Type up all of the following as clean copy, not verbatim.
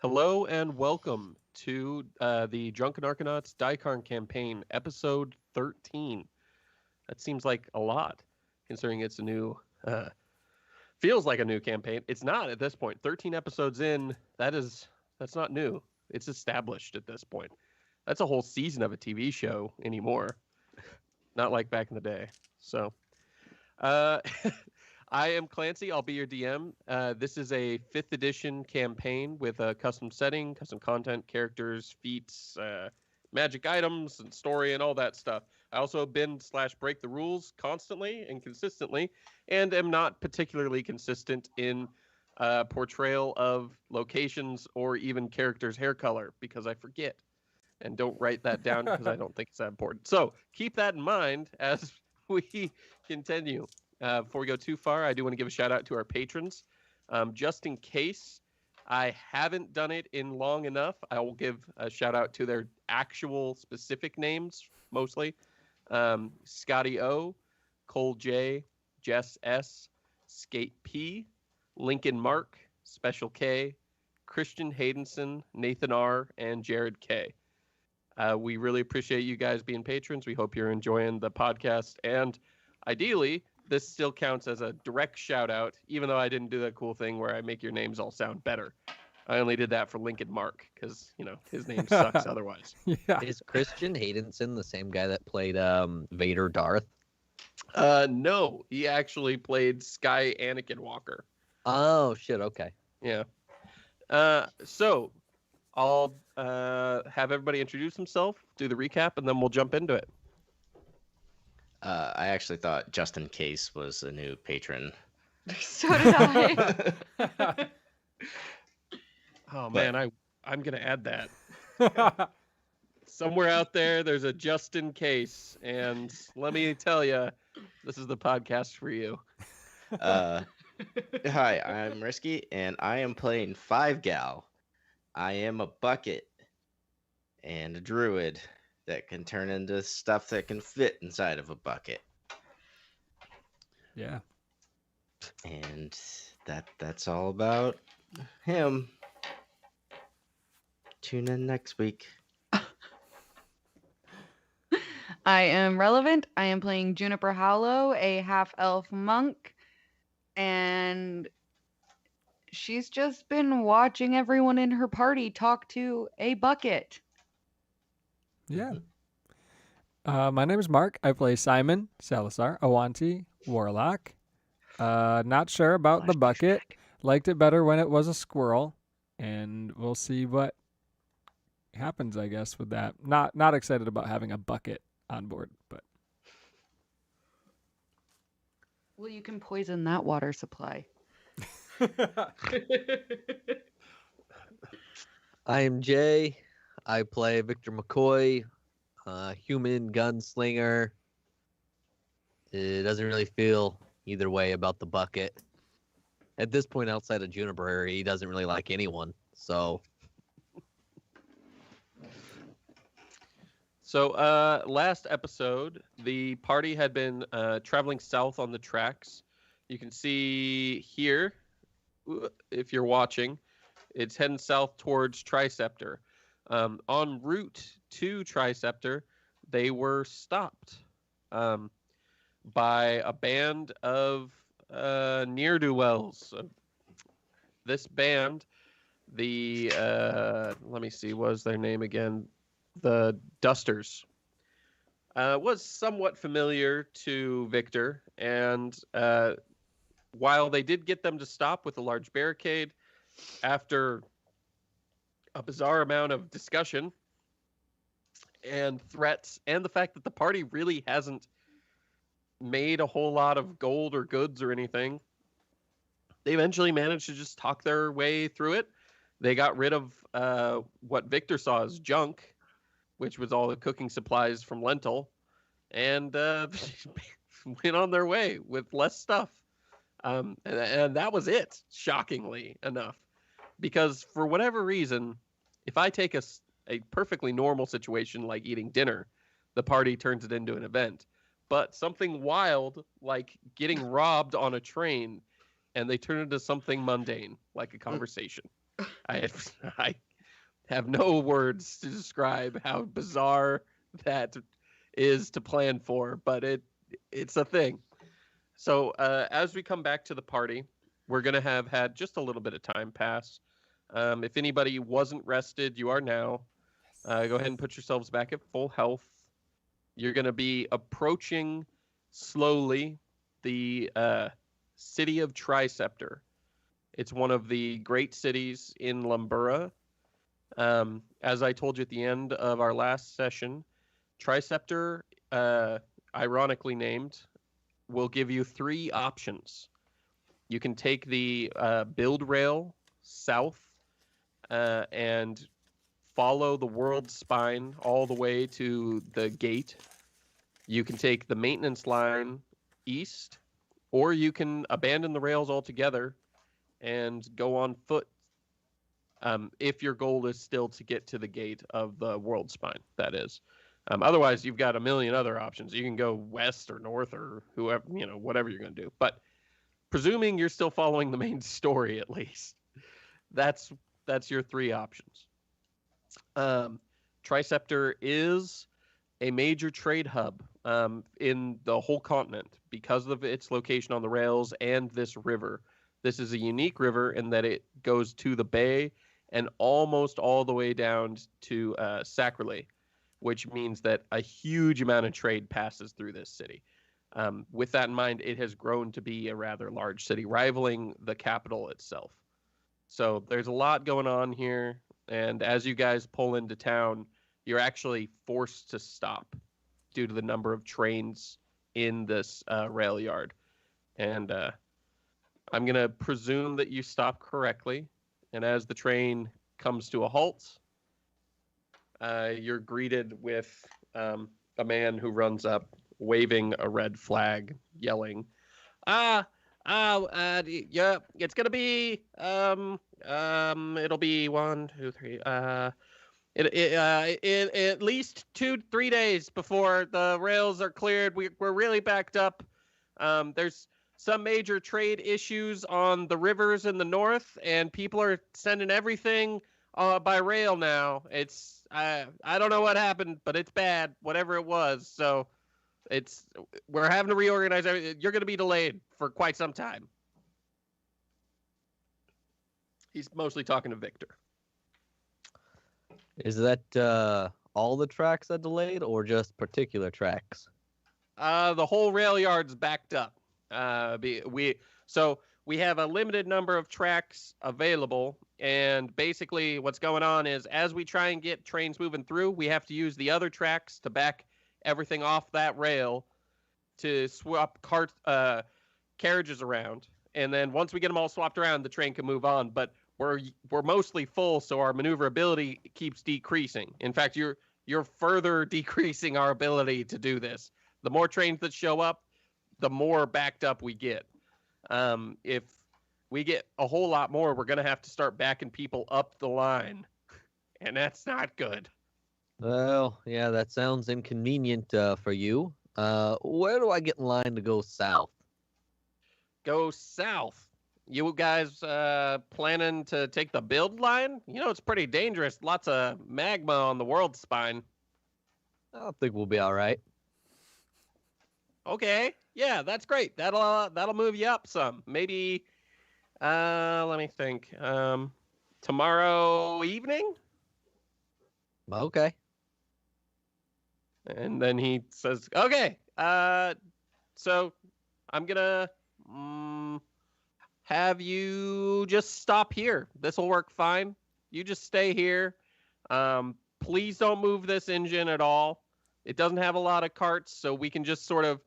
Hello and welcome to the Drunken Arcanauts Dycairn campaign, episode 13. That seems like a lot, considering it's a new, feels like a new campaign. It's not at this point. 13 episodes in, that's not new. It's established at this point. That's a whole season of a TV show anymore. Not like back in the day. So, uh, I am Clancy. I'll be your DM. This is a 5th edition campaign with a custom setting, custom content, characters, feats, magic items, and story, and all that stuff. I also bend/break the rules constantly and consistently, and am not particularly consistent in portrayal of locations or even characters' hair color because I forget and don't write that down because I don't think it's that important. So keep that in mind as we continue. Before we go too far, I do want to give a shout out to our patrons. Just in case I haven't done it in long enough, I will give a shout out to their actual specific names mostly. Scotty O, Cole J, Jess S, Skate P, Lincoln Mark, Special K, Christian Haydenson, Nathan R, and Jared K. We really appreciate you guys being patrons. We hope you're enjoying the podcast, and ideally, this still counts as a direct shout out, even though I didn't do that cool thing where I make your names all sound better. I only did that for Lincoln Mark because, his name sucks otherwise. Yeah. Is Christian Haydenson the same guy that played Vader Darth? No, he actually played Sky Anakin Walker. Oh, shit, okay. Yeah. So I'll have everybody introduce himself, do the recap, and then we'll jump into it. I actually thought Justin Case was a new patron. So did I. Oh, man, I'm going to add that. Somewhere out there's a Justin Case, and let me tell you, this is the podcast for you. Hi, I'm Risky, and I am playing Five Gal. I am a bucket and a druid that can turn into stuff that can fit inside of a bucket. Yeah. And that's all about him. Tune in next week. I am Relevant. I am playing Juniper Hollow, a half-elf monk, and she's just been watching everyone in her party talk to a bucket. Yeah. My name is Mark. I play Simon Salazar, Awanti, Warlock. Not sure about the bucket. Liked it better when it was a squirrel, and we'll see what happens, I guess, with that. Not excited about having a bucket on board, but Well, you can poison that water supply. I am Jay. I play Victor McCoy, human gunslinger. It doesn't really feel either way about the bucket. At this point, outside of Juniper, he doesn't really like anyone, so... So, last episode, the party had been traveling south on the tracks. You can see here, if you're watching, it's heading south towards Triceptor. En route to Triceptor, they were stopped by a band of ne'er-do-wells. This band, let me see, what was their name again? The Dusters, was somewhat familiar to Victor, and while they did get them to stop with a large barricade, after a bizarre amount of discussion and threats, and the fact that the party really hasn't made a whole lot of gold or goods or anything, they eventually managed to just talk their way through it. They got rid of what Victor saw as junk, which was all the cooking supplies from Lentil, and went on their way with less stuff. And that was it, shockingly enough. Because for whatever reason, if I take a perfectly normal situation like eating dinner, the party turns it into an event. But something wild, like getting robbed on a train, and they turn it into something mundane, like a conversation. I I have no words to describe how bizarre that is to plan for, but it's a thing. So as we come back to the party, we're gonna have had just a little bit of time pass. If anybody wasn't rested, you are now. Go ahead and put yourselves back at full health. You're gonna be approaching slowly the city of Triceptor. It's one of the great cities in Lumbura. As I told you at the end of our last session, Triceptor, ironically named, will give you 3 options. You can take the build rail south and follow the world spine all the way to the gate. You can take the maintenance line east, or you can abandon the rails altogether and go on foot if your goal is still to get to the gate of the world spine, that is. Otherwise, you've got a million other options. You can go west or north or whoever, whatever you're going to do. But presuming you're still following the main story, at least, that's your 3 options. Triceptor is a major trade hub in the whole continent because of its location on the rails and this river. This is a unique river in that it goes to the bay and almost all the way down to Sacrilege, which means that a huge amount of trade passes through this city. With that in mind, it has grown to be a rather large city, rivaling the capital itself. So there's a lot going on here, and as you guys pull into town, you're actually forced to stop due to the number of trains in this rail yard. And I'm going to presume that you stop correctly, and as the train comes to a halt, you're greeted with a man who runs up, waving a red flag, yelling, yeah, it's gonna be, it'll be 1, 2, 3, at least 2-3 days before the rails are cleared. We're really backed up. There's some major trade issues on the rivers in the north, and people are sending everything by rail now. It's I don't know what happened, but it's bad, whatever it was. So we're having to reorganize everything. You're going to be delayed for quite some time. He's mostly talking to Victor. Is that all the tracks are delayed or just particular tracks? The whole rail yard's backed up. We have a limited number of tracks available, and basically what's going on is as we try and get trains moving through, we have to use the other tracks to back everything off that rail to swap carriages around. And then once we get them all swapped around, the train can move on. But we're mostly full, so our maneuverability keeps decreasing. In fact, you're further decreasing our ability to do this. The more trains that show up, the more backed up we get. If we get a whole lot more, we're going to have to start backing people up the line. And that's not good. Well, yeah, that sounds inconvenient for you. Where do I get in line to go south? Go south. You guys planning to take the build line? It's pretty dangerous. Lots of magma on the world spine. I think we'll be all right. Okay. Yeah, that's great. That'll move you up some. Maybe let me think. Tomorrow evening? Okay. And then he says, okay, so I'm going to have you just stop here. This will work fine. You just stay here. Please don't move this engine at all. It doesn't have a lot of carts, so we can just sort of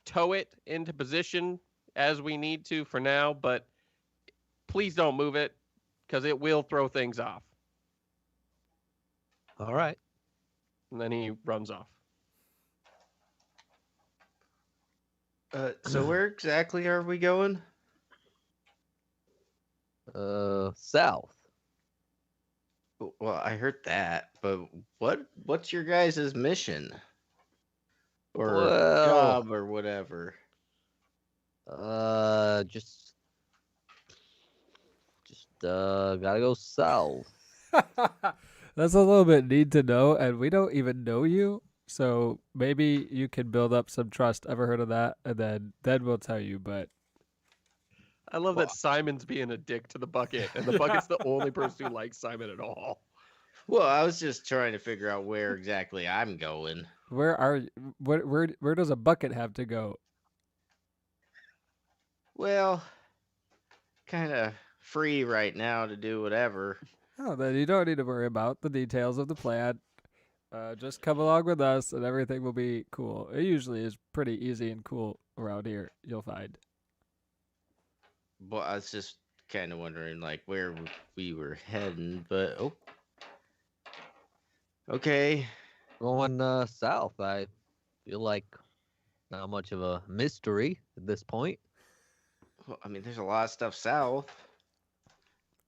tow it into position as we need to for now, but please don't move it because it will throw things off. All right. And then he runs off. So where exactly are we going? South. Well, I heard that, but what's your guys' mission? Or job or whatever? Just Gotta go south. That's a little bit need to know, and we don't even know you. So maybe you can build up some trust. Ever heard of that? And then we'll tell you. But I love Well- that Simon's being a dick to the bucket, and the bucket's the only person who likes Simon at all. Well, I was just trying to figure out where exactly I'm going. where are you? Where does a bucket have to go? Well, kind of free right now to do whatever. Oh, then you don't need to worry about the details of the plan. Just come along with us, and everything will be cool. It usually is pretty easy and cool around here. You'll find. But I was just kind of wondering like where we were heading. But oh, okay. Going south. I feel like not much of a mystery at this point. Well, I mean, there's a lot of stuff south.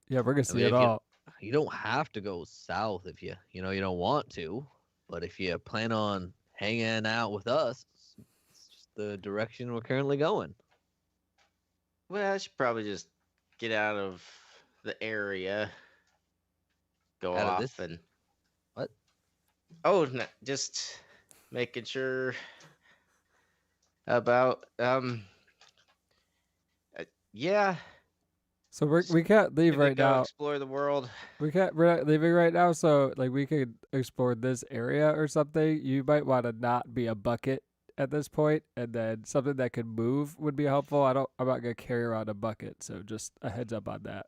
Yeah, we're gonna see mean, it if you- all. You don't have to go south if you don't want to, but if you plan on hanging out with us, it's just the direction we're currently going. Well, I should probably just get out of the area. Go Out of off this- and What? oh, just making sure about yeah. So we can't leave Gonna right go now. explore the world. We're not leaving right now, so like we could explore this area or something. You might want to not be a bucket at this point, and then something that could move would be helpful. I'm not gonna carry around a bucket, so just a heads up on that.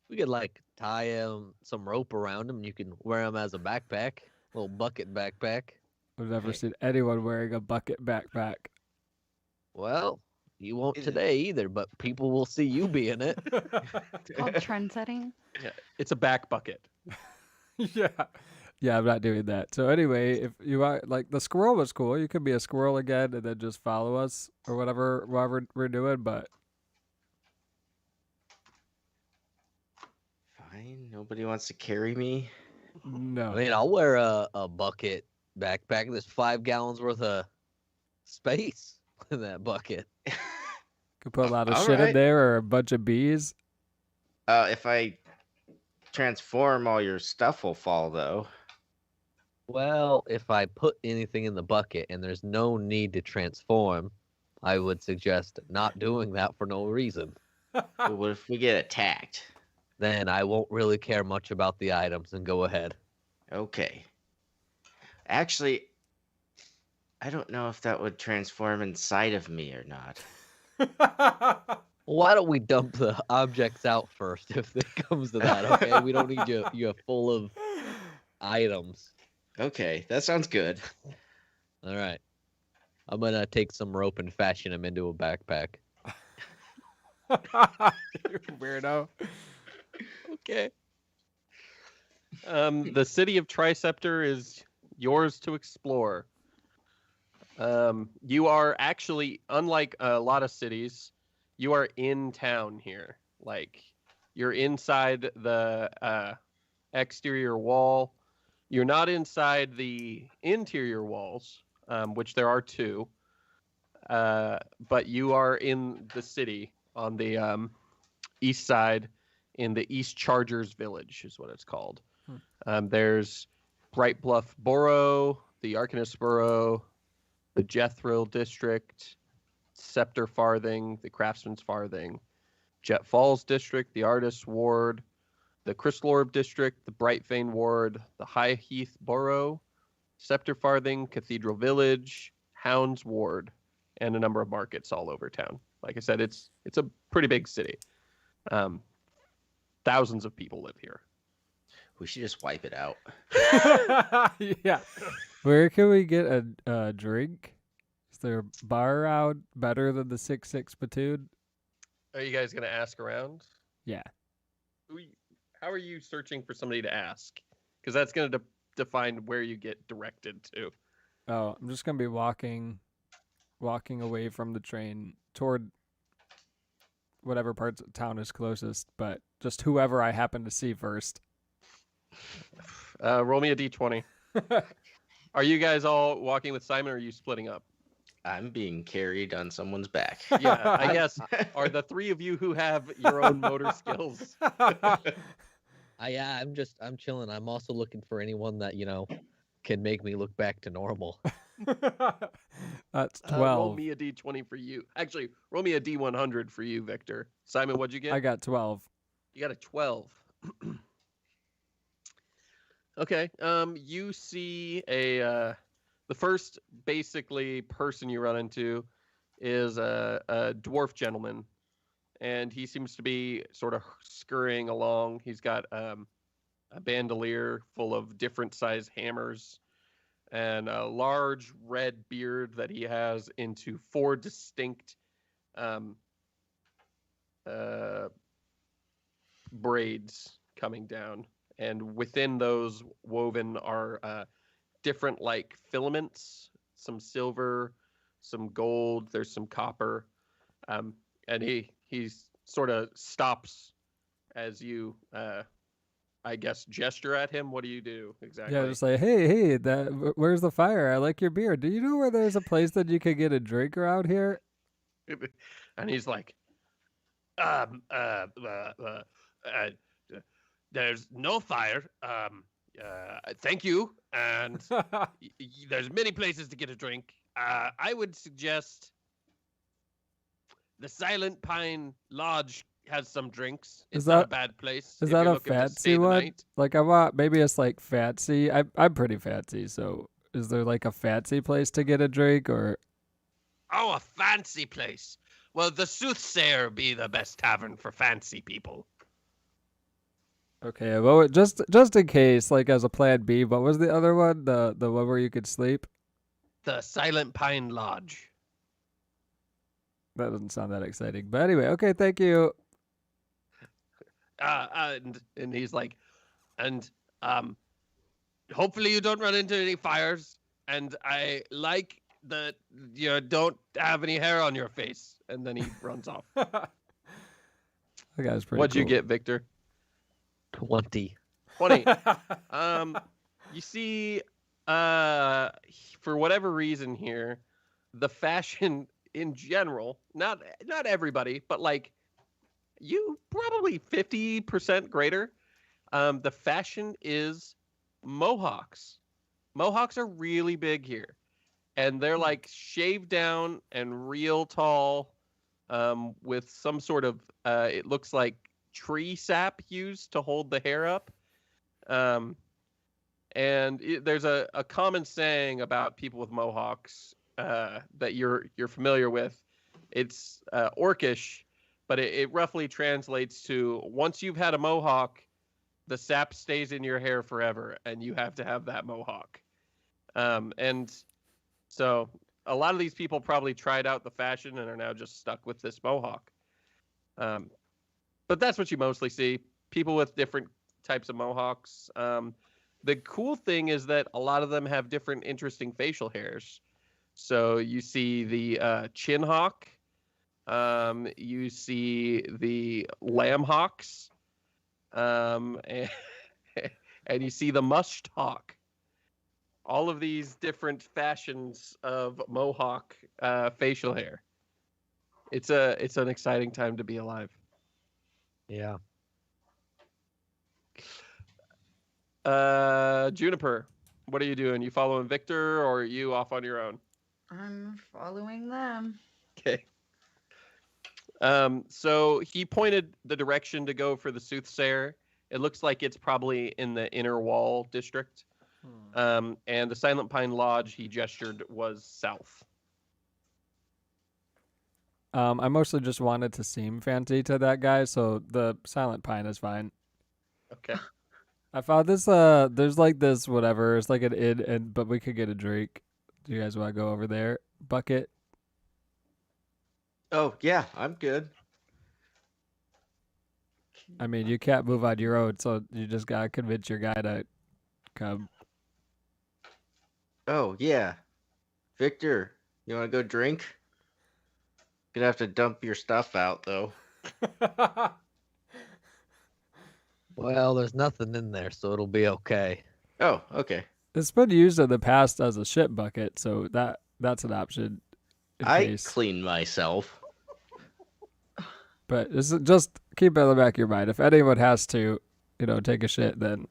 We could like tie some rope around him. You can wear him as a backpack, little bucket backpack. I've never Hey. seen anyone wearing a bucket backpack. Well, you won't Is it- today either, but people will see you being it. It's called trend setting. It's a back bucket. Yeah. Yeah, I'm not doing that. So anyway, if you want, like the squirrel was cool. You could be a squirrel again and then just follow us or whatever we're doing, but Fine. Nobody wants to carry me. no. I mean, I'll wear a bucket backpack. There's 5 gallons worth of space in that bucket. Could put a lot of All shit in right. there or a bunch of bees. If I transform, all your stuff will fall, though. Well, if I put anything in the bucket and there's no need to transform, I would suggest not doing that for no reason. But what if we get attacked? Then I won't really care much about the items and go ahead. Okay. Actually, I don't know if that would transform inside of me or not. Why don't we dump the objects out first if it comes to that, okay? We don't need you full of items. Okay, that sounds good. All right. I'm going to take some rope and fashion him into a backpack. You weirdo. Okay. The city of Triceptor is yours to explore. You are actually, unlike a lot of cities, you are in town here. Like, you're inside the exterior wall. You're not inside the interior walls, which there are 2. But you are in the city on the east side in the East Chargers Village is what it's called. There's Bright Bluff Borough, the Arcanist Borough, the Jethrill District, Scepter Farthing, the Craftsman's Farthing, Jet Falls District, the Artist Ward, the Crystal Orb District, the Bright Vane Ward, the High Heath Borough, Scepter Farthing, Cathedral Village, Hounds Ward, and a number of markets all over town. Like I said, it's a pretty big city. Thousands of people live here. We should just wipe it out. Yeah. Where can we get a drink? Is there a bar around better than the 6-6 platoon? Are you guys gonna ask around? Yeah. How are you searching for somebody to ask? Because that's gonna define where you get directed to. Oh, I'm just gonna be walking away from the train toward whatever parts of town is closest, but just whoever I happen to see first. Roll me a d20. Are you guys all walking with Simon, or are you splitting up? I'm being carried on someone's back. Yeah, I guess are the three of you who have your own motor skills. I'm chilling. I'm also looking for anyone that, can make me look back to normal. That's Roll 12. me a d20 for you. Actually, roll me a d100 for you, Victor. Simon, what'd you get? I got 12. You got a 12. Okay. You see the first basically person you run into is a dwarf gentleman, and he seems to be sort of scurrying along. He's got a bandolier full of different size hammers and a large red beard that he has into four distinct braids coming down, and within those woven are different like filaments, some silver, some gold, there's some copper, and he sort of stops as you I guess gesture at him. What do you do exactly? Yeah, just like, hey, where's the fire? I like your beer. Do you know where there's a place that you could get a drink around here? And he's like, there's no fire. Thank you. And there's many places to get a drink. I would suggest the Silent Pine Lodge has some drinks. It's not a bad place. Is if that you're a looking to stay fancy the one? night. Like I want, maybe it's like fancy. I'm pretty fancy, so is there like a fancy place to get a drink or? Oh, a fancy place. Well, the Soothsayer be the best tavern for fancy people. Okay, well, just in case, like as a plan B, what was the other one? The one where you could sleep? The Silent Pine Lodge. That doesn't sound that exciting. But anyway, okay, thank you. And he's like, and hopefully you don't run into any fires. And I like that you don't have any hair on your face. And then he runs off. That guy's pretty. What'd you cool. get, Victor? 20. 20. You see, for whatever reason here, the fashion in general, not everybody, but like you probably 50% greater. The fashion is mohawks. Mohawks are really big here, and they're like shaved down and real tall, with some sort of it looks like tree sap used to hold the hair up. There's a common saying about people with mohawks that you're familiar with. It's Orcish, but it roughly translates to once you've had a mohawk, the sap stays in your hair forever, and you have to have that mohawk. And so a lot of these people probably tried out the fashion and are now just stuck with this mohawk. But that's what you mostly see. People with different types of mohawks. The cool thing is that a lot of them have different interesting facial hairs. So you see the chin hawk. You see the lamb hawks. And, and you see the mush hawk. All of these different fashions of mohawk facial hair. It's an exciting time to be alive. Yeah. Juniper, what are you doing? You following Victor, or are you off on your own? I'm following them. Okay. So he pointed the direction to go for the Soothsayer. It looks like it's probably in the Inner Wall district. And the Silent Pine Lodge he gestured was south. I mostly just wanted to seem fancy to that guy, so the Silent Pine is fine. Okay. I found this. There's like this whatever. It's like an inn, but we could get a drink. Do you guys want to go over there? Bucket. Oh, yeah, I'm good. I mean, you can't move on your own, so you just gotta convince your guy to come. Oh, yeah. Victor, you want to go drink? Gonna have to dump your stuff out, though. Well, there's nothing in there, so it'll be okay. Oh, okay. It's been used in the past as a shit bucket, so that's an option. in I case. clean myself. But just keep it in the back of your mind. If anyone has to, take a shit, then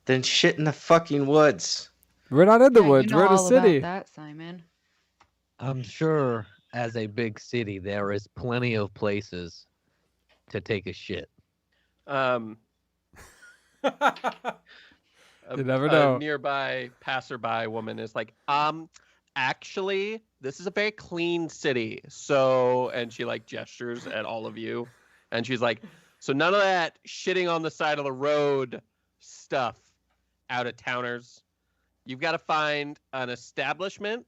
Then shit in the fucking woods. we're not in the Yeah, woods. you know We're in a all city. about that, Simon. I'm sure as a big city, there is plenty of places to take a shit. Um, You never a know. nearby passerby woman is like, actually, this is a very clean city. So, and she like gestures at all of you, and she's like, so none of that shitting on the side of the road stuff, out of towners. You've got to find an establishment.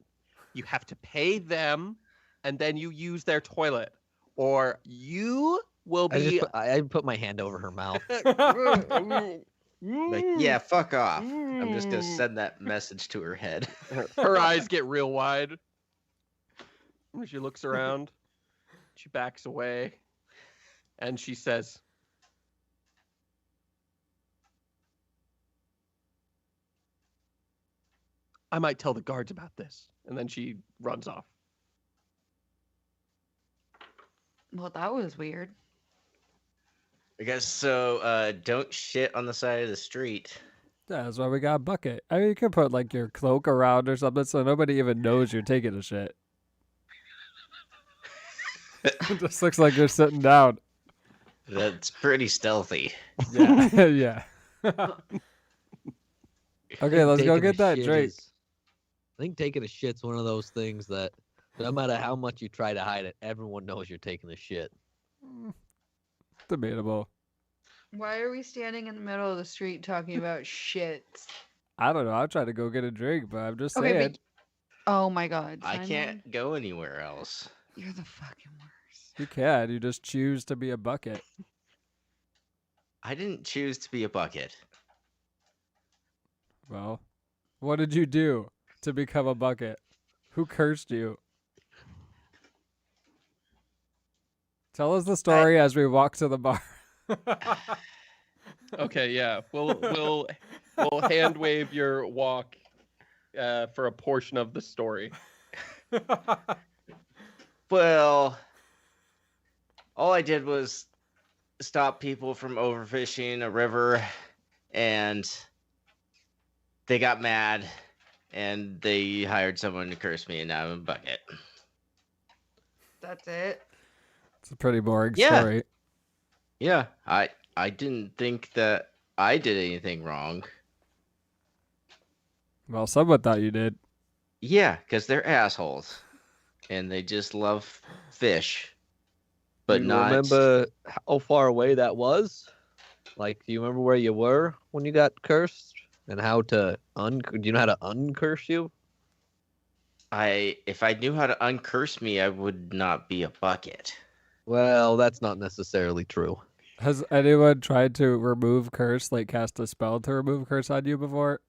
You have to pay them, and then you use their toilet, or you will be. I put my hand over her mouth. Like, yeah, fuck off. I'm just gonna send that message to her head. Her eyes get real wide. When she looks around, she backs away, and she says, I might tell the guards about this. And then she runs off. Well, that was weird. I guess so. Don't shit on the side of the street. Yeah, that's why we got a bucket. I mean, you could put like your cloak around or something so nobody even knows you're taking a shit. It just looks like you're sitting down. That's pretty stealthy. Yeah. Yeah. Okay, let's go get that drink. I think taking a shit's one of those things that no matter how much you try to hide it, everyone knows you're taking a shit. Debatable. Why are we standing in the middle of the street talking about shits? I don't know. I'm trying to go get a drink, but I'm just Okay, saying. but oh my god, I Simon, can't go anywhere else. You're the fucking worst. You can. You just choose to be a bucket. I didn't choose to be a bucket. Well, what did you do to become a bucket? Who cursed you? Tell us the story as we walk to the bar. Okay, yeah. We'll hand wave your walk for a portion of the story. Well, all I did was stop people from overfishing a river, and they got mad, and they hired someone to curse me, and now I'm a bucket. That's it. It's a pretty boring Yeah. story. Yeah, I didn't think that I did anything wrong. Well, someone thought you did. Yeah, because they're assholes, and they just love fish, but Do you not. remember how far away that was? Like, do you remember where you were when you got cursed, and how to do you know how to uncurse you? If I knew how to uncurse me, I would not be a bucket. Well, that's not necessarily true. Has anyone tried to remove curse, like cast a spell to remove curse on you before?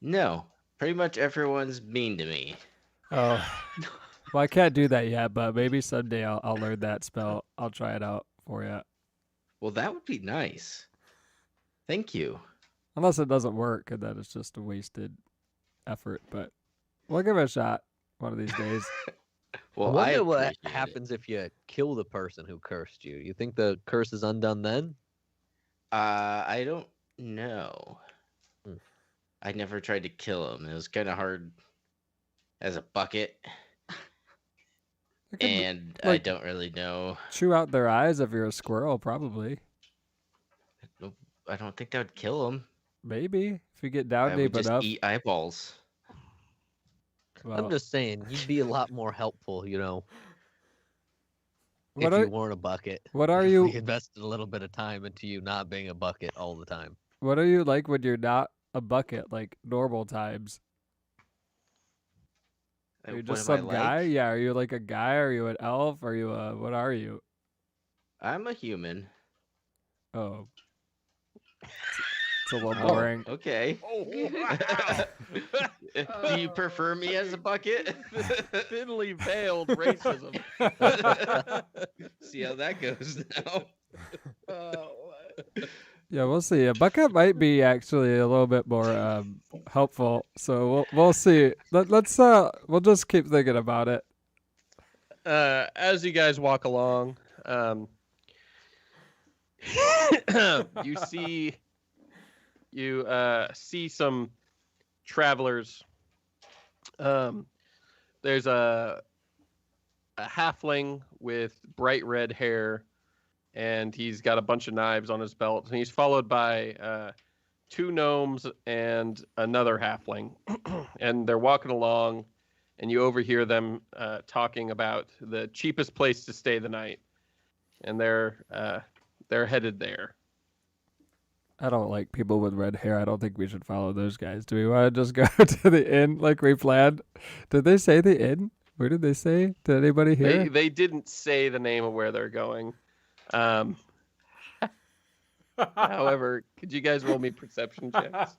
No, pretty much everyone's mean to me. Oh, well, I can't do that yet, but maybe someday I'll learn that spell. I'll try it out for you. Well, that would be nice. Thank you. Unless it doesn't work, and then it's just a wasted effort. But we'll give it a shot one of these days. Well, I I wonder what appreciate it. happens if you kill the person who cursed you. You think the curse is undone then? I don't know. Hmm. I never tried to kill him. It was kind of hard as a bucket, You could and I like- don't really know. chew out their eyes if you're a squirrel, probably. I don't think that would kill him. Maybe if you get down I deep would just enough. eat eyeballs. Well, I'm just saying, you'd be a lot more helpful, you know, what if are you weren't a bucket. what are If you we invested a little bit of time into you not being a bucket all the time. what are you like when you're not a bucket, like normal times? Are you What just am I some guy? like? Yeah, are you like a guy? Are you an elf? Are you a what are you? I'm a human. Oh. It's a little Oh, boring. okay. Do you prefer me as a bucket? Thinly veiled racism. See how that goes now. Yeah, we'll see. A bucket might be actually a little bit more helpful. So we'll see. Let's we'll just keep thinking about it. As you guys walk along, you see some travelers. There's a halfling with bright red hair, and he's got a bunch of knives on his belt, and he's followed by 2 gnomes and another halfling, and they're walking along, and you overhear them talking about the cheapest place to stay the night, and they're headed there. I don't like people with red hair. I don't think we should follow those guys. Do we want to just go to the inn like we planned? Did they say the inn? Where did they say? Did anybody hear? They didn't say the name of where they're going. However, could you guys roll me perception checks?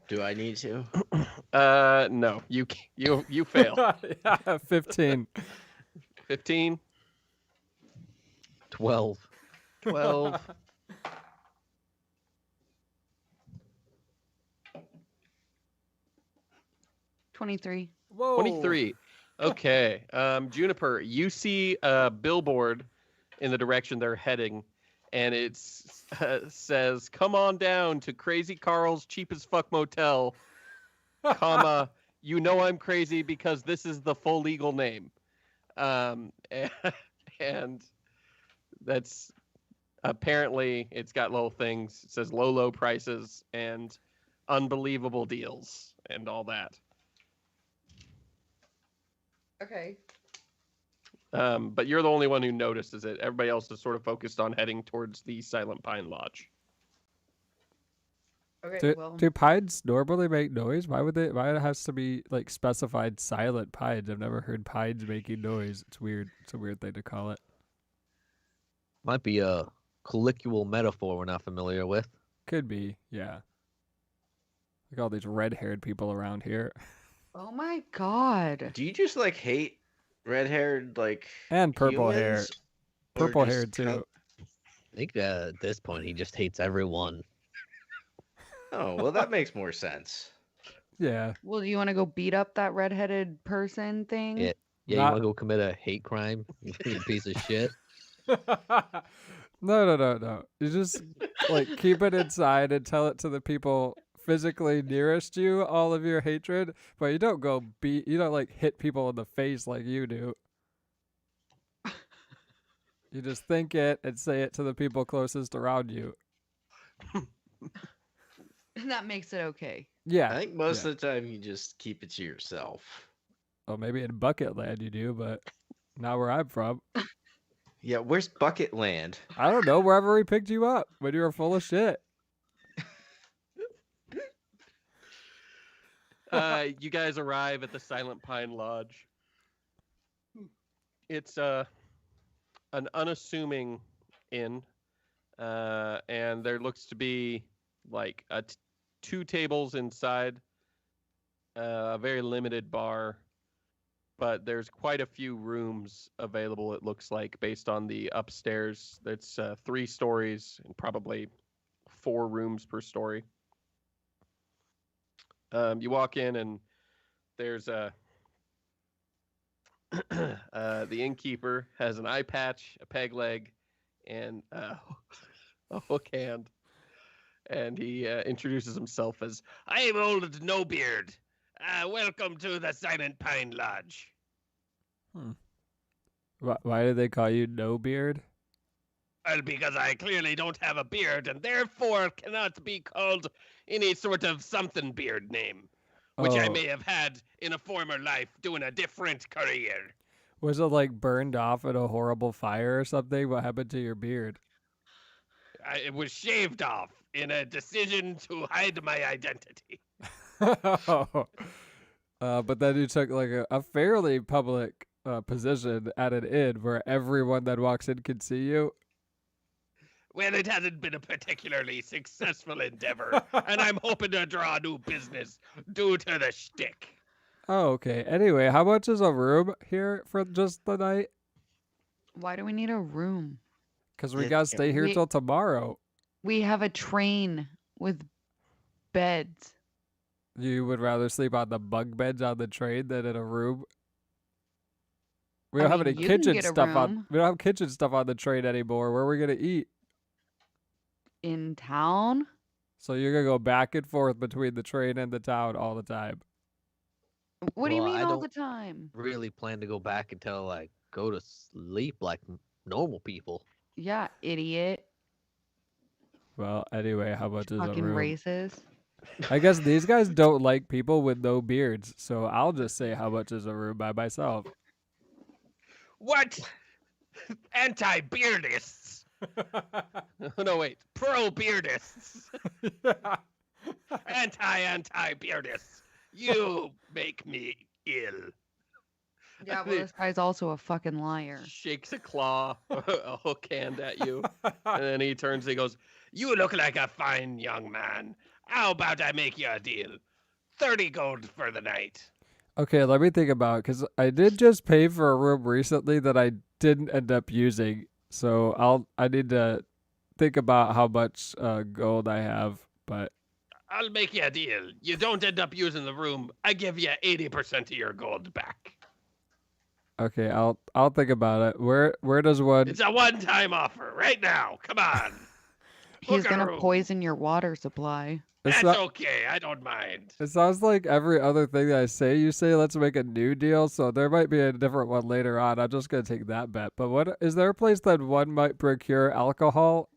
Do I need to? No, you fail. Yeah, 15. 15, 12. 12. 23. Whoa. 23. Okay. Juniper, you see a billboard in the direction they're heading, and it says, "Come on down to Crazy Carl's Cheap as Fuck Motel, comma, you know I'm crazy because this is the full legal name." And that's apparently, it's got little things. It says low prices and unbelievable deals and all that. Okay. But you're the only one who notices it. Everybody else is sort of focused on heading towards the Silent Pine Lodge. Okay, well. Do pines normally make noise? Why would they? Why it has to be like specified silent pines? I've never heard pines making noise. It's weird. It's a weird thing to call it. Might be a colloquial metaphor we're not familiar with. Could be, yeah. Like all these red-haired people around here. Oh my god. Do you just like hate red-haired like And purple hair. humans, or Purple just hair too. kind I think at this point he just hates everyone. Oh, well, that makes more sense. Yeah. Well, do you want to go beat up that redheaded person thing? Yeah. Yeah, Not- you want to go commit a hate crime? You piece of shit. No. You just like keep it inside and tell it to the people physically nearest you, all of your hatred, but you don't go you don't like hit people in the face like you do. You just think it and say it to the people closest around you. That makes it okay. Yeah. I think most of the time you just keep it to yourself. Well, maybe in Bucket Land you do, but not where I'm from. Yeah, where's Bucket Land? I don't know, wherever we picked you up when you were full of shit. You guys arrive at the Silent Pine Lodge. It's an unassuming inn, and there looks to be like 2 tables inside, a very limited bar, but there's quite a few rooms available, it looks like, based on the upstairs. It's 3 stories and probably 4 rooms per story. You walk in and there's the innkeeper has an eye patch, a peg leg, and a hook hand. And he introduces himself as, "I'm old Snowbeard. Welcome to the Silent Pine Lodge." Why do they call you No Beard? Well, because I clearly don't have a beard, and therefore cannot be called any sort of something beard name, which I Oh. may have had in a former life doing a different career. Was it like burned off in a horrible fire or something? What happened to your beard? It was shaved off in a decision to hide my identity. But then you took like a fairly public position at an inn where everyone that walks in can see you. Well, it hasn't been a particularly successful endeavor, and I'm hoping to draw new business due to the shtick. Oh, okay. Anyway, how much is a room here for just the night? Why do we need a room? Because we Yeah, gotta stay here we- till tomorrow. We have a train with beds. You would rather sleep on the bunk beds on the train than in a room? We I don't have mean, any you can kitchen get a stuff on. room. We don't have kitchen stuff on the train anymore. Where are we gonna eat? In town? So you're gonna go back and forth between the train and the town all the time. What do you Well, mean I all the don't time? really plan to go back until I go to sleep like normal people. Yeah, idiot. Well, anyway, how much is a Fucking room? racist. I guess these guys don't like people with no beards, so I'll just say how much is a room by myself. What? Anti-beardists. No, wait. Pro-beardists. Anti-beardists. You make me ill. Yeah, well, this guy's also a fucking liar. Shakes a claw, a hook hand at you, and then he turns and he goes, "You look like a fine young man. How about I make you a deal? 30 gold for the night." Okay, let me think about it, because I did just pay for a room recently that I didn't end up using, so I need to think about how much gold I have, but I'll make you a deal. You don't end up using the room. I give you 80% of your gold back. okay, I'll think about it. Where does one? It's a one-time offer right now. Come on. He's Book a gonna room. poison your water supply. It's That's not, okay. I don't mind. it sounds like every other thing that I say, you say let's make a new deal, so there might be a different one later on. I'm just gonna take that bet. But what is there a place that one might procure alcohol?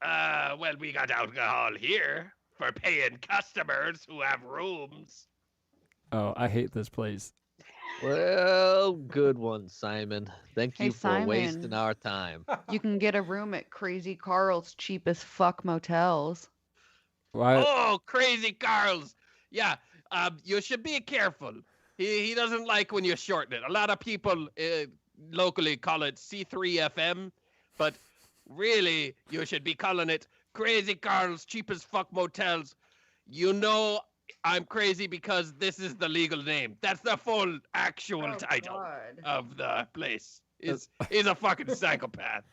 Well, we got alcohol here for paying customers who have rooms. Oh, I hate this place. Well, good one, Simon. Thank Hey, you for wasting Simon. our time. You can get a room at Crazy Carl's cheap as fuck motels. Why? Oh, crazy Carl's. Yeah, you should be careful. He doesn't like when you shorten it. A lot of people locally call it C3FM, but really you should be calling it Crazy Carl's cheap as fuck motels. You know I'm crazy because this is the legal name. That's the full actual title of the place. He's a fucking psychopath.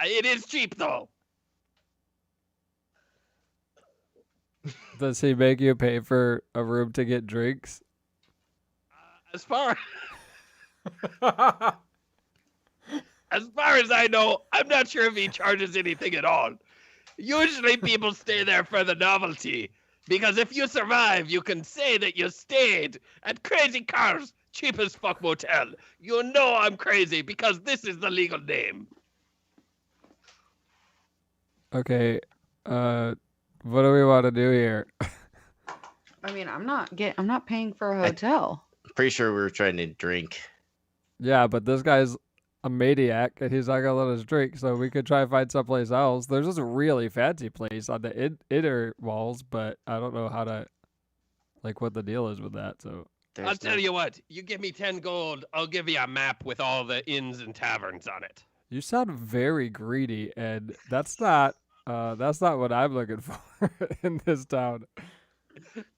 It is cheap though. Does he make you pay for a room to get drinks? As far as I know, I'm not sure if he charges anything at all. Usually people stay there for the novelty, because if you survive, you can say that you stayed at Crazy Carl's cheap as fuck motel. You know I'm crazy because this is the legal name. Okay, what do we want to do here? I mean, I'm not paying for a hotel. Pretty sure we were trying to drink. Yeah, but this guy's a maniac and he's not gonna let us drink, so we could try and find someplace else. There's this really fancy place on the inner walls, but I don't know how to, like, what the deal is with that. So I'll tell you what, you give me 10 gold, I'll give you a map with all the inns and taverns on it. you sound very greedy, and that's not what I'm looking for in this town.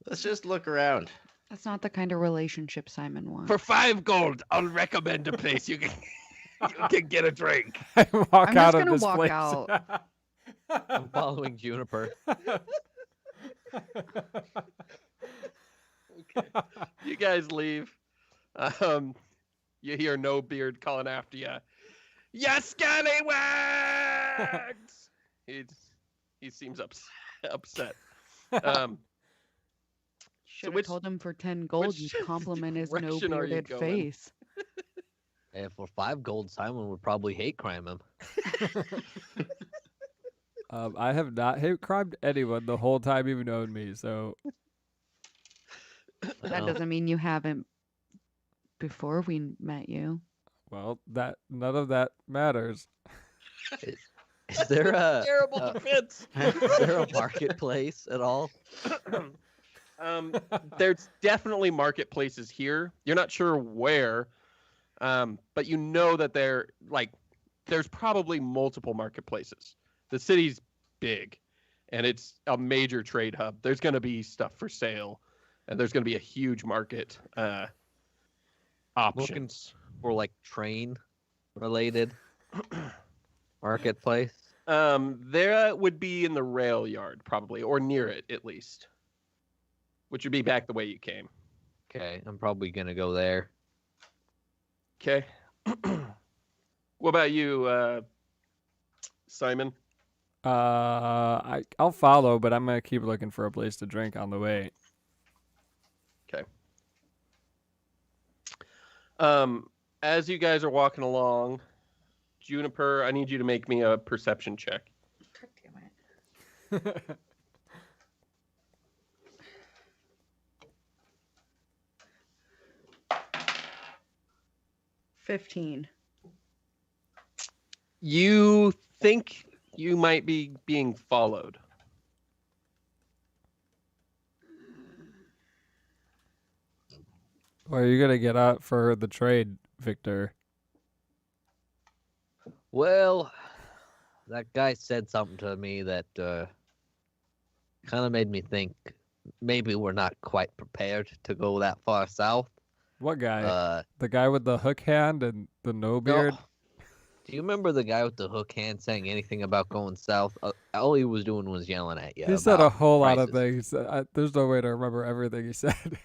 Let's just look around. That's not the kind of relationship Simon wants. For 5 gold, I'll recommend a place you can get a drink. I walk I'm out just of gonna this walk place. out. I'm following Juniper. Okay. You guys leave. You hear No Beard calling after you. Ya scallywags! He seems upset. Should have which- told him for 10 gold, which you'd compliment his no direction are you bearded going? face. And for 5 gold, Simon would probably hate crime him. I have not hate crimed anyone the whole time you've known me, so That Well, doesn't mean you haven't before we met you. well, that none of that matters. is there a Terrible defense. is there a marketplace at all? There's definitely marketplaces here. You're not sure where, but you know that there's probably multiple marketplaces. The city's big, and it's a major trade hub. There's going to be stuff for sale, and there's going to be a huge market options. For like train related marketplace. There would be in the rail yard, probably, or near it, at least. Which would be back the way you came. Okay, I'm probably gonna go there. Okay. What about you, Simon? I'll follow, but I'm gonna keep looking for a place to drink on the way. Okay. As you guys are walking along, Juniper, I need you to make me a perception check. God damn it. 15. You think you might be being followed. Where are you gonna get out for the trade, Victor? Well, that guy said something to me that kind of made me think maybe we're not quite prepared to go that far south. What guy? The guy with the hook hand and the no beard? No. Do you remember the guy with the hook hand saying anything about going south? All he was doing was yelling at you. He said a about whole lot of prices. things. There's no way to remember everything he said.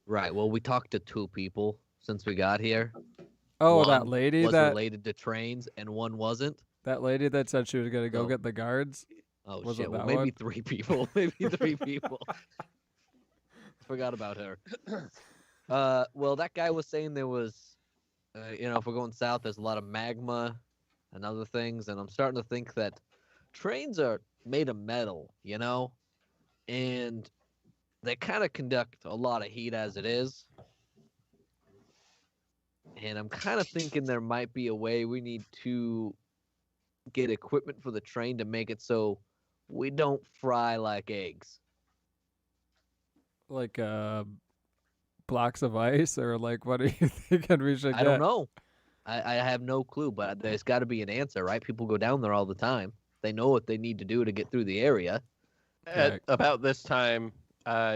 Right. Well, we talked to 2 people since we got here. Oh, One that lady was that related to trains, and one wasn't. said she was gonna go No. get the guards. Oh Was shit! it Well, that maybe one? 3 people. Maybe 3 people. Forgot about her. Well, that guy was saying there was, if we're going south, there's a lot of magma and other things, and I'm starting to think that trains are made of metal, and they kind of conduct a lot of heat as it is. And I'm kind of thinking there might be a way we need to get equipment for the train to make it so we don't fry like eggs. Like blocks of ice, or like what are you thinking we should I get? don't know. I have no clue, but there's got to be an answer, right? People go down there all the time. They know what they need to do to get through the area. At about this time,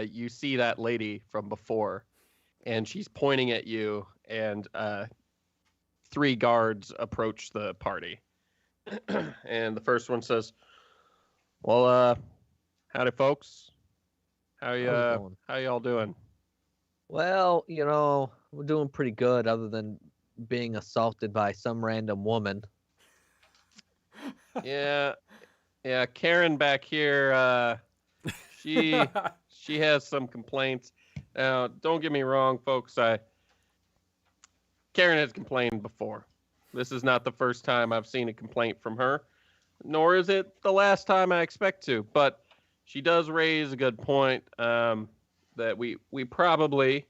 you see that lady from before, and she's pointing at you, and 3 guards approach the party. And the first one says, "Well, howdy, folks. How's it going? How y'all doing?" Well, we're doing pretty good other than being assaulted by some random woman. Yeah, Karen back here, she has some complaints. Now, don't get me wrong, folks. Karen has complained before. This is not the first time I've seen a complaint from her, nor is it the last time I expect to. But she does raise a good point, that we probably,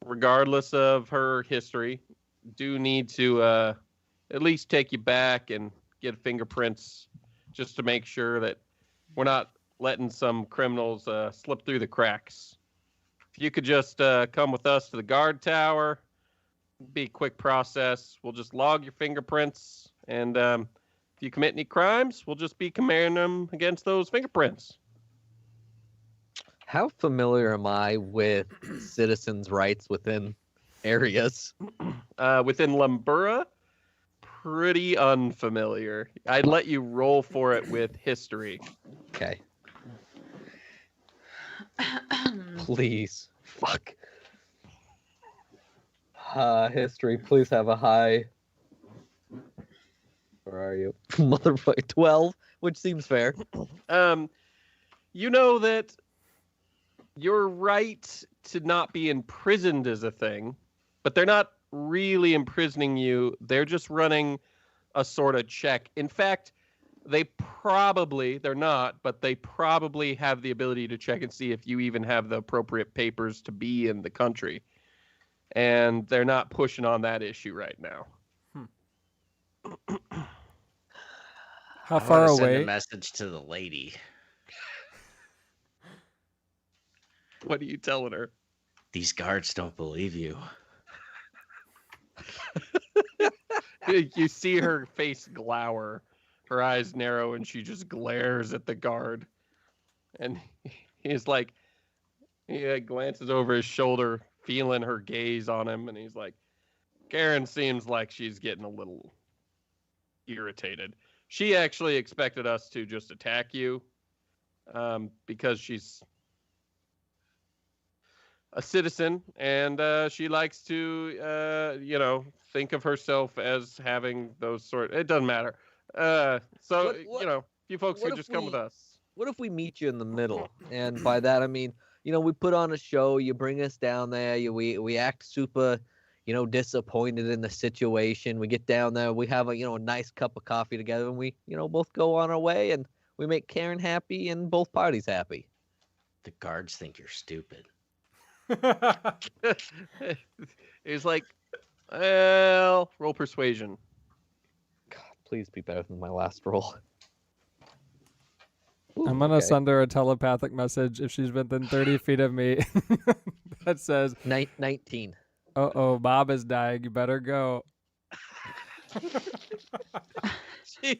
regardless of her history, do need to at least take you back and get fingerprints just to make sure that we're not letting some criminals slip through the cracks. If you could just come with us to the guard tower, be a quick process. We'll just log your fingerprints, and if you commit any crimes, we'll just be comparing them against those fingerprints. How familiar am I with citizens' rights within areas? Within Lumbura, pretty unfamiliar. I'd let you roll for it with history. Okay. Please. Fuck. History, please have a high. Where are you? Motherfucker, 12, which seems fair. You know that your right to not be imprisoned is a thing, but they're not really imprisoning you. They're just running a sort of check. In fact, they're not, but they probably have the ability to check and see if you even have the appropriate papers to be in the country. And they're not pushing on that issue right now. How I far wanna send away? a message to the lady. What are you telling her? These guards don't believe you. You see her face glower, her eyes narrow, and she just glares at the guard. And he's like, he glances over his shoulder, feeling her gaze on him, and he's like, Karen seems like she's getting a little irritated. She actually expected us to just attack you, because she's a citizen, and she likes to, think of herself as having those sort. It doesn't matter. So you folks what could if just come with we- us. What if we meet you in the middle? And by that I mean, we put on a show. You bring us down there. We act super, disappointed in the situation. We get down there. We have a nice cup of coffee together, and we both go on our way, and we make Karen happy and both parties happy. The guards think you're stupid. He's like, well, roll persuasion. God, please be better than my last roll. I'm going to send her a telepathic message if she's within 30 feet of me that says, 19. uh-oh, Bob is dying. You better go. She-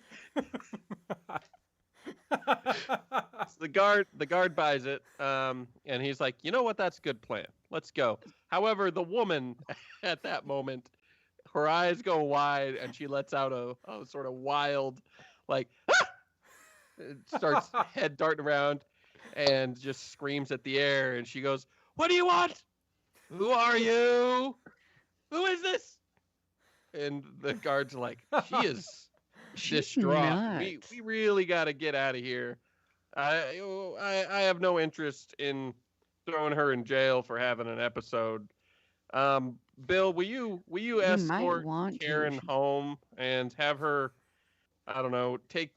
the guard buys it, and he's like, you know what? That's a good plan. Let's go. However, the woman at that moment, her eyes go wide, and she lets out a sort of wild, like, ah! It starts head darting around, and just screams at the air. And she goes, "What do you want? Who are you? Who is this?" And the guards are like, "She is She's distraught. nuts. We really got to get out of here. I have no interest in throwing her in jail for having an episode. Bill, will you might escort want to. Karen home and have her, I don't know, take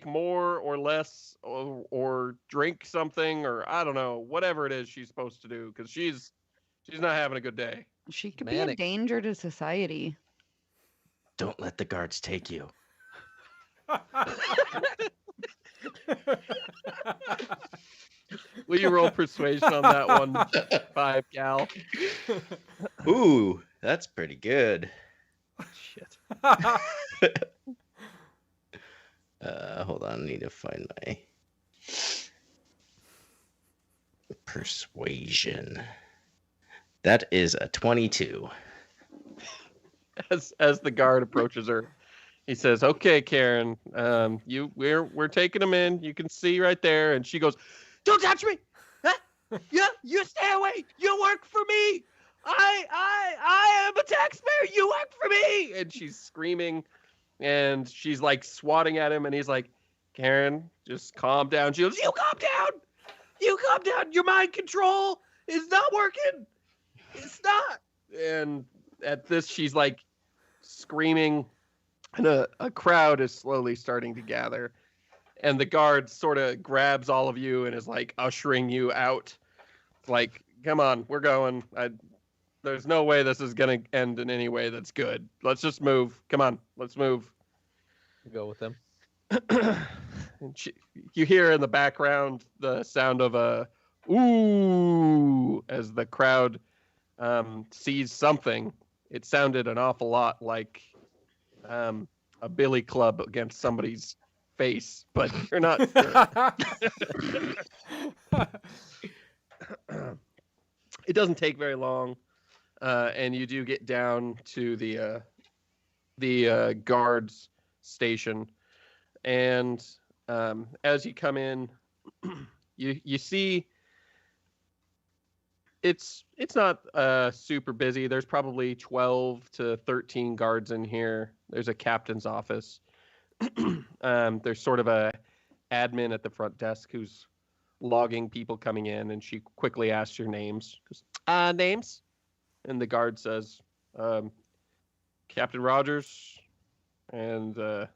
more or less, or drink something, or I don't know, whatever it is she's supposed to do, because she's not having a good day." She could be a Manic. danger to society. Don't let the guards take you. Will you roll persuasion on that one, 5 gal? Ooh, that's pretty good. Shit. Hold on, I need to find my persuasion. That is a 22. As the guard approaches her, he says, "Okay, Karen, we're taking him in. You can see right there." And she goes, "Don't touch me! Huh? You stay away! You work for me! I am a taxpayer! You work for me!" And she's screaming, and she's like swatting at him, and he's like, "Karen, just calm down." She goes, "You calm down! You calm down! Your mind control is not working! It's not!" And at this, she's like screaming, and a crowd is slowly starting to gather. And the guard sort of grabs all of you and is like ushering you out. Like, "Come on, we're going. There's no way this is going to end in any way that's good. Let's just move. Come on, let's move." Go with them. And you hear in the background the sound of a "ooh" as the crowd sees something. It sounded an awful lot like a billy club against somebody's face, but you're not sure. It doesn't take very long, and you do get down to the guards station, and as you come in, you see it's not super busy. There's probably 12 to 13 guards in here. There's a captain's office. There's sort of a admin at the front desk who's logging people coming in, and she quickly asks your names. Names? And the guard says, "Captain Rogers." And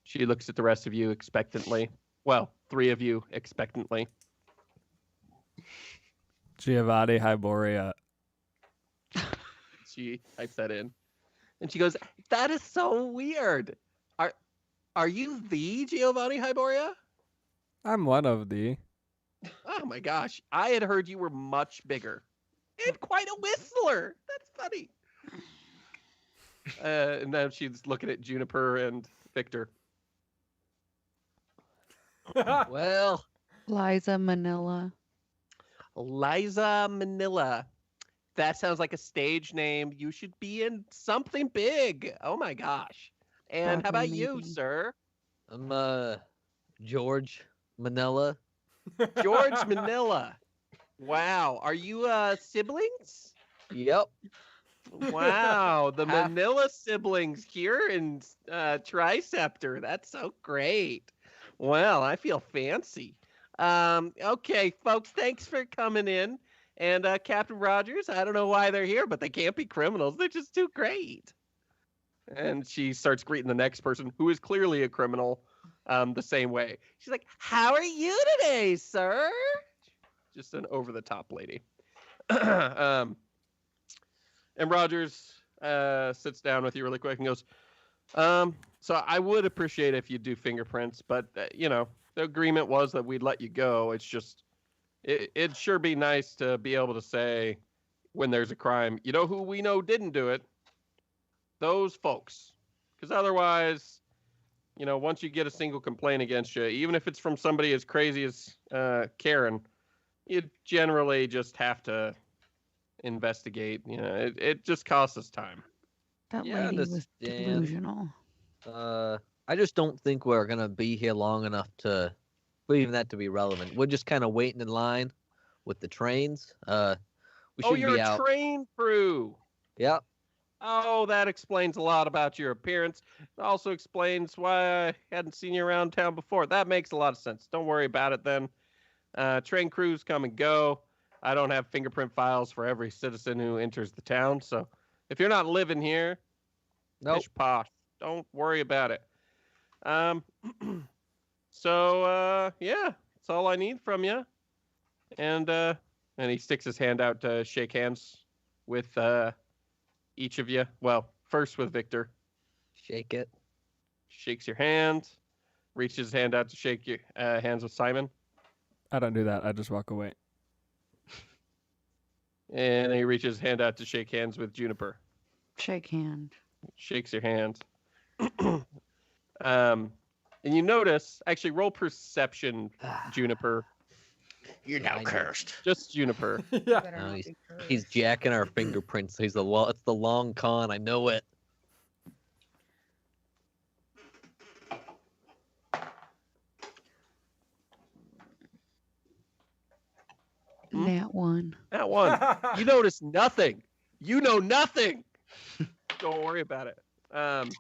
she looks at the rest of you expectantly. Well, 3 of you expectantly. Giovanni Hyboria. She types that in. And she goes, "That is so weird. Are you the Giovanni Hyboria?" I'm one of the. Oh my gosh. I had heard you were much bigger. And quite a whistler. That's funny. And then she's looking at Juniper and Victor. Well, Liza Manila. Liza Manila. That sounds like a stage name. You should be in something big. Oh my gosh. And how about you, Maybe. sir? I'm George Manila. George Manila. Wow. Are you siblings? Yep. Wow, the Half- Manila siblings here in Triceptor. That's so great. Well, I feel fancy. Okay, folks, thanks for coming in. And Captain Rogers, I don't know why they're here, but they can't be criminals. They're just too great. And she starts greeting the next person, who is clearly a criminal, the same way. She's like, "How are you today, sir?" Just an over-the-top lady. um, and Rogers sits down with you really quick and goes, so I would appreciate if you do fingerprints, but, the agreement was that we'd let you go. It's just, it'd sure be nice to be able to say when there's a crime, you know who we know didn't do it? Those folks. Because otherwise, once you get a single complaint against you, even if it's from somebody as crazy as Karen, you generally just have to investigate. It just costs us time. That Yeah, lady was understand. delusional. I just don't think we're gonna be here long enough for even that to be relevant. We're just kind of waiting in line with the trains. We should You're be a out. train crew. Yep. Oh, that explains a lot about your appearance. It also explains why I hadn't seen you around town before. That makes a lot of sense. Don't worry about it then. Train crews come and go. I don't have fingerprint files for every citizen who enters the town, so if you're not living here, Nope. pish posh. Don't worry about it. So yeah, that's all I need from you. And he sticks his hand out to shake hands with each of you. Well, first with Victor. Shake it. Shakes your hand. Reaches his hand out to shake your hands with Simon. I don't do that. I just walk away. And he reaches his hand out to shake hands with Juniper. Shake hand. Shakes your hand. And you notice, actually, roll perception, Juniper. You're now I know. cursed. Just Juniper. Yeah. No, he's jacking our fingerprints. It's the long con. I know it. That one. That one. You notice nothing. You know nothing. Don't worry about it. Can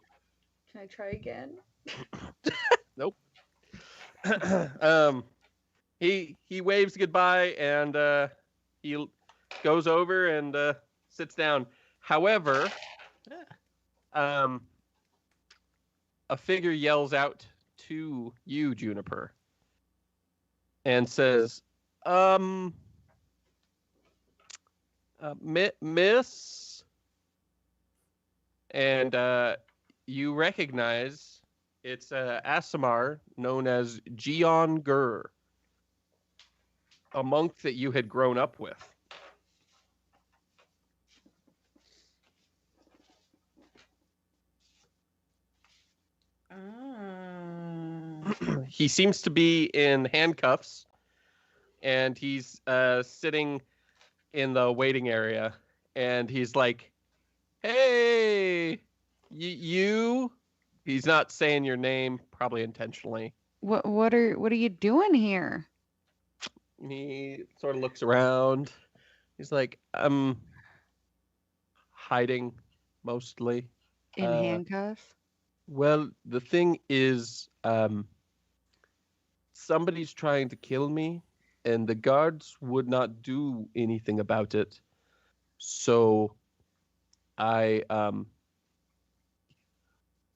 I try again? Nope. He waves goodbye and he goes over and sits down. However, a figure yells out to you, Juniper, and says, Miss, and you recognize it's Asimar, known as Gion Gur, a monk that you had grown up with. He seems to be in handcuffs, and he's sitting in the waiting area, and he's like, "Hey, you." He's not saying your name, probably intentionally. What are you doing here? He sort of looks around. He's like, "I'm hiding, mostly." In handcuffs? Well, the thing is, somebody's trying to kill me, and the guards would not do anything about it. So I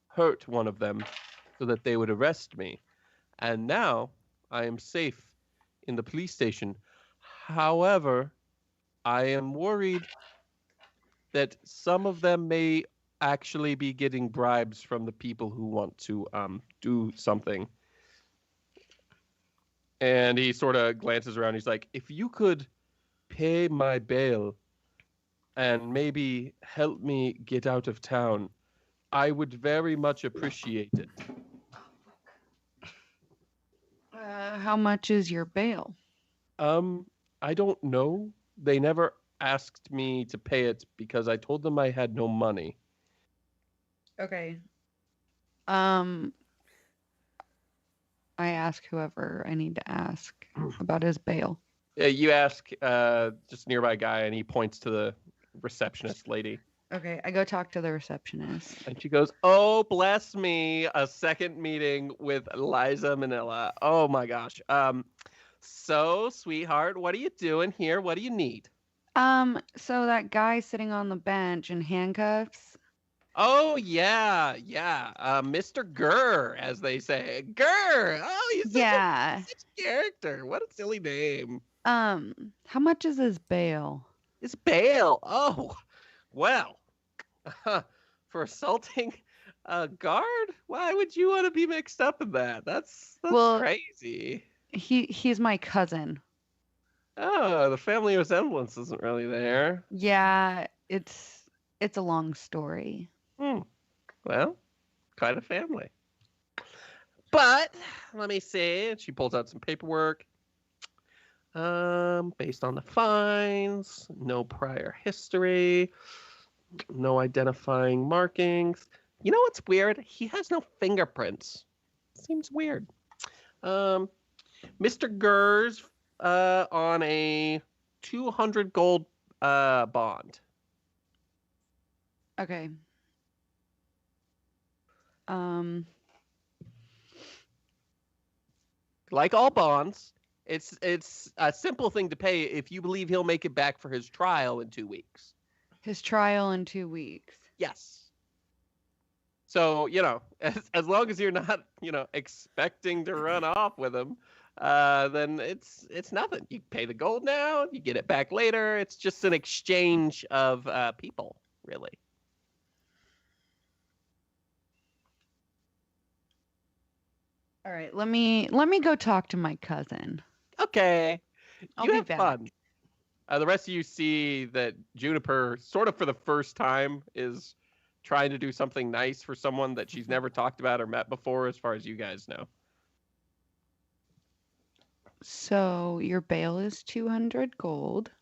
hurt one of them so that they would arrest me. And now I am safe in the police station. However, I am worried that some of them may actually be getting bribes from the people who want to do something. And he sort of glances around. He's like, if you could pay my bail and maybe help me get out of town, I would very much appreciate it. How much is your bail? I don't know. They never asked me to pay it because I told them I had no money. Okay. I ask whoever I need to ask about his bail. You ask just nearby guy, and he points to the receptionist lady. Okay, I go talk to the receptionist. And she goes, "Oh, bless me, a second meeting with Liza Manila. Oh my gosh. So, sweetheart, what are you doing here? What do you need?" So that guy sitting on the bench in handcuffs. Oh yeah, yeah. Mr. Gurr, as they say. Gurr. Oh, he's Yeah. such a character. What a silly name. How much is his bail? It's bail. Oh, well. For assaulting a guard? Why would you want to be mixed up in that? That's Well, crazy. He's my cousin. Oh, the family resemblance isn't really there. Yeah, it's a long story. Well, quite a family. But let me see. She pulls out some paperwork. Based on the fines, no prior history, no identifying markings. You know what's weird? He has no fingerprints. Seems weird. Mr. Gers on a 200 gold bond. Okay. Like all bonds, it's a simple thing to pay if you believe he'll make it back for his trial in 2 weeks. His trial in 2 weeks. Yes. So, as long as you're not, expecting to run off with him, then it's nothing. You pay the gold now, you get it back later. It's just an exchange of people, really. All right, let me go talk to my cousin. Okay. I'll You be have back. fun. The rest of you see that Juniper, sort of for the first time, is trying to do something nice for someone that she's never talked about or met before, as far as you guys know. So your bail is 200 gold.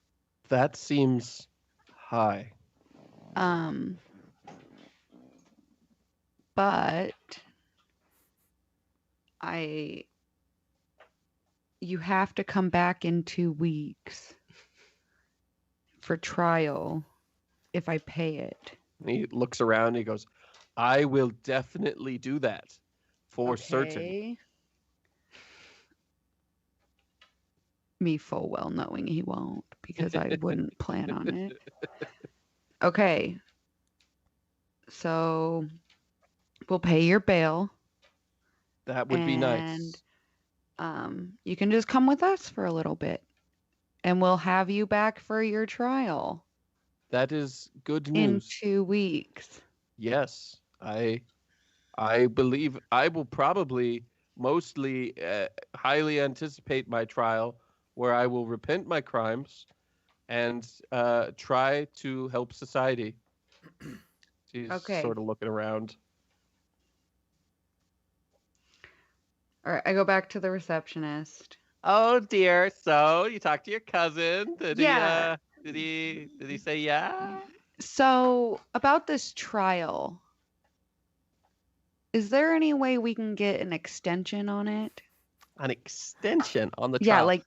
That seems high. But you have to come back in 2 weeks for trial if I pay it. And he looks around and he goes, "I will definitely do that for certain." Okay. Me full well knowing he won't, because I wouldn't plan on it. Okay. So we'll pay your bail. That would be nice. You can just come with us for a little bit, and we'll have you back for your trial That is good in news. 2 weeks. Yes, I believe I will probably mostly highly anticipate my trial, where I will repent my crimes and try to help society. She's Okay. sort of looking around. All right, I go back to the receptionist. Oh dear. So you talked to your cousin? Did Yeah. he say yeah? So about this trial, is there any way we can get an extension on it? An extension on the trial. Yeah, like